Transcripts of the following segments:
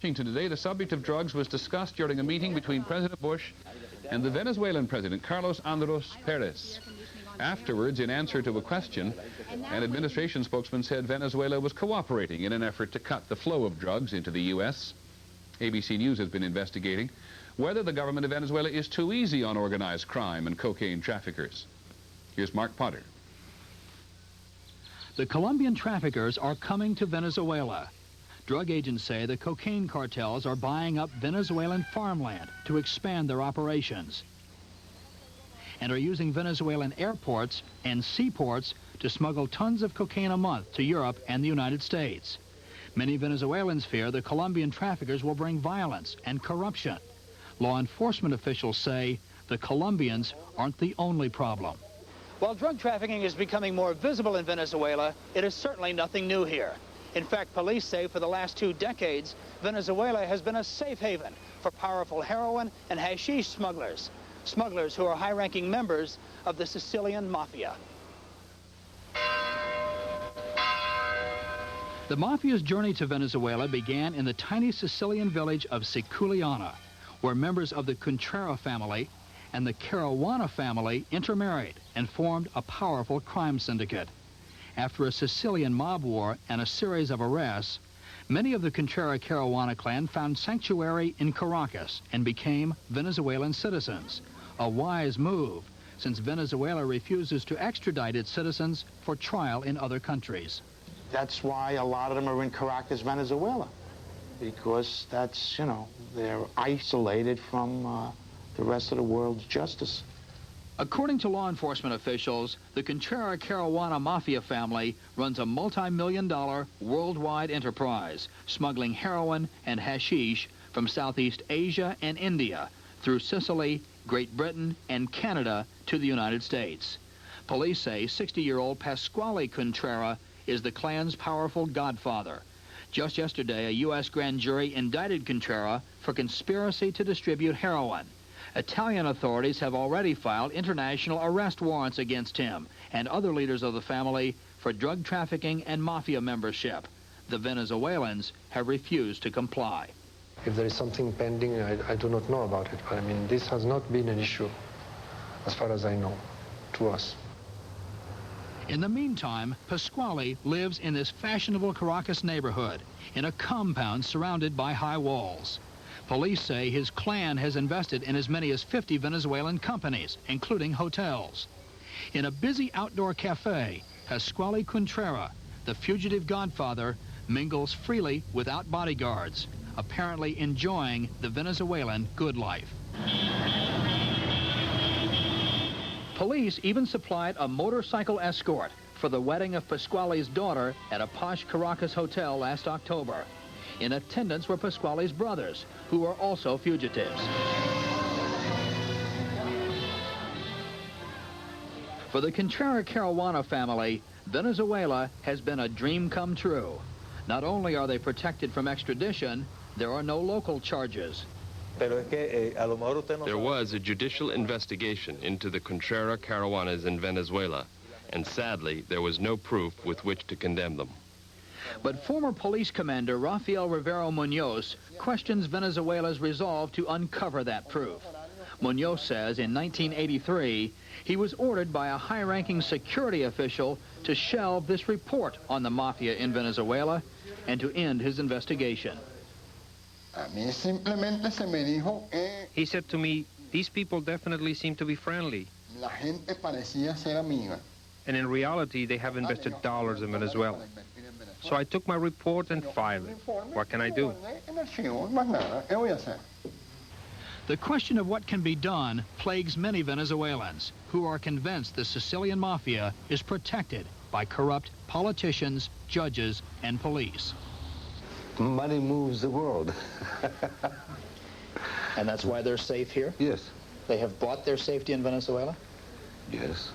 Washington today, the subject of drugs was discussed during a meeting between President Bush and the Venezuelan President, Carlos Andros Perez. Afterwards, in answer to a question, an administration spokesman said Venezuela was cooperating in an effort to cut the flow of drugs into the U.S. ABC News has been investigating whether the government of Venezuela is too easy on organized crime and cocaine traffickers. Here's Mark Potter. The Colombian traffickers are coming to Venezuela. Drug agents say the cocaine cartels are buying up Venezuelan farmland to expand their operations and are using Venezuelan airports and seaports to smuggle tons of cocaine a month to Europe and the United States. Many Venezuelans fear the Colombian traffickers will bring violence and corruption. Law enforcement officials say the Colombians aren't the only problem. While drug trafficking is becoming more visible in Venezuela, it is certainly nothing new here. In fact, police say for the last 2 decades, Venezuela has been a safe haven for powerful heroin and hashish smugglers, smugglers who are high-ranking members of the Sicilian Mafia. The Mafia's journey to Venezuela began in the tiny Sicilian village of Cuntrera-Caruana, where members of the Cuntrera family and the Caruana family intermarried and formed a powerful crime syndicate. After a Sicilian mob war and a series of arrests, many of the Cuntrera-Caruana clan found sanctuary in Caracas and became Venezuelan citizens. A wise move, since Venezuela refuses to extradite its citizens for trial in other countries. That's why a lot of them are in Caracas, Venezuela, because that's, they're isolated from the rest of the world's justice. According to law enforcement officials, the Cuntrera-Caruana Mafia family runs a multi-million-dollar worldwide enterprise, smuggling heroin and hashish from Southeast Asia and India through Sicily, Great Britain, and Canada to the United States. Police say 60-year-old Pasquale Cuntrera is the clan's powerful godfather. Just yesterday, a U.S. grand jury indicted Cuntrera for conspiracy to distribute heroin. Italian authorities have already filed international arrest warrants against him and other leaders of the family for drug trafficking and mafia membership. The Venezuelans have refused to comply. If there is something pending, I do not know about it, but I mean, this has not been an issue, as far as I know, to us. In the meantime, Pasquale lives in this fashionable Caracas neighborhood in a compound surrounded by high walls. Police say his clan has invested in as many as 50 Venezuelan companies, including hotels. In a busy outdoor cafe, Pasquale Cuntrera, the fugitive godfather, mingles freely without bodyguards, apparently enjoying the Venezuelan good life. Police even supplied a motorcycle escort for the wedding of Pasquale's daughter at a posh Caracas hotel last October. In attendance were Pasquale's brothers, who are also fugitives. For the Cuntrera-Caruana family, Venezuela has been a dream come true. Not only are they protected from extradition, there are no local charges. There was a judicial investigation into the Cuntrera-Caruanas in Venezuela, and sadly, there was no proof with which to condemn them. But former police commander Rafael Rivero Munoz questions Venezuela's resolve to uncover that proof. Munoz says in 1983, he was ordered by a high-ranking security official to shelve this report on the mafia in Venezuela and to end his investigation. He said to me, these people definitely seem to be friendly. And in reality, they have invested dollars in Venezuela. So I took my report and filed it. What can I do? The question of what can be done plagues many Venezuelans who are convinced the Sicilian Mafia is protected by corrupt politicians, judges, and police. Money moves the world. And that's why they're safe here? Yes. They have bought their safety in Venezuela? Yes.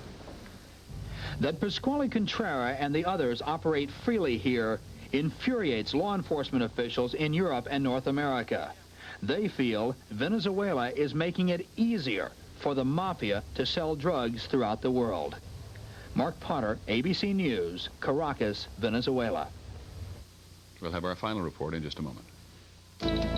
That Pasquale Cuntrera and the others operate freely here infuriates law enforcement officials in Europe and North America. They feel Venezuela is making it easier for the mafia to sell drugs throughout the world. Mark Potter, ABC News, Caracas, Venezuela. We'll have our final report in just a moment. Venezuela.